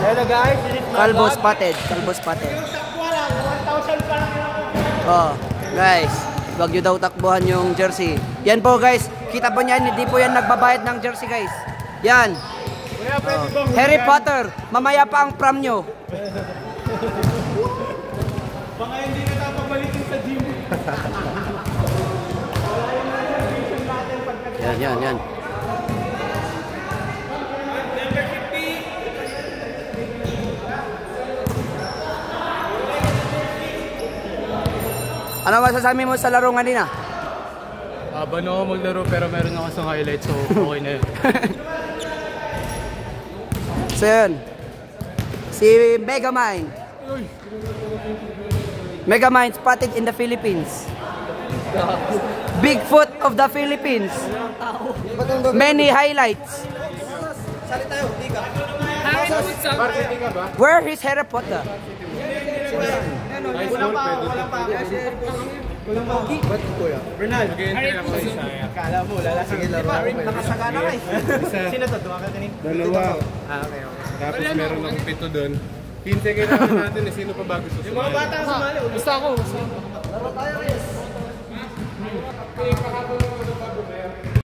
Hello guys, Kalbo spotted. Kalbo spotted. Oh, guys. Huwag nyo daw takbuhan yung jersey. Yan po guys. Kita po niyan, hindi po yan nagbabayad ng jersey guys. Yan. Harry Potter. Mamaya pa ang prom nyo. Baka hindi ka napabalikin sa gym. Yan. Ano masasabi mo sa laro kanina? Habang ako maglaro pero meron ako sa highlights so okay na yun. So yun. Si Megamind. Megamind spotted in the Philippines. Bigfoot of the Philippines. Many highlights. Where is Harry Potter? Ba't kuya? Bernal, mag-i-enter ako sa Isaya. Kala mo, lalasing laro ako. Nakasagana ka eh. Sino to? Duha ka kanin? Dalawa. Okay. Tapos meron akong 7 doon. 15 kailangan natin eh. Sino pa bago susumali? Yung mga bata ang sumali. Basta ako. Laro tayo guys. Okay, pakatulong ko sa bago.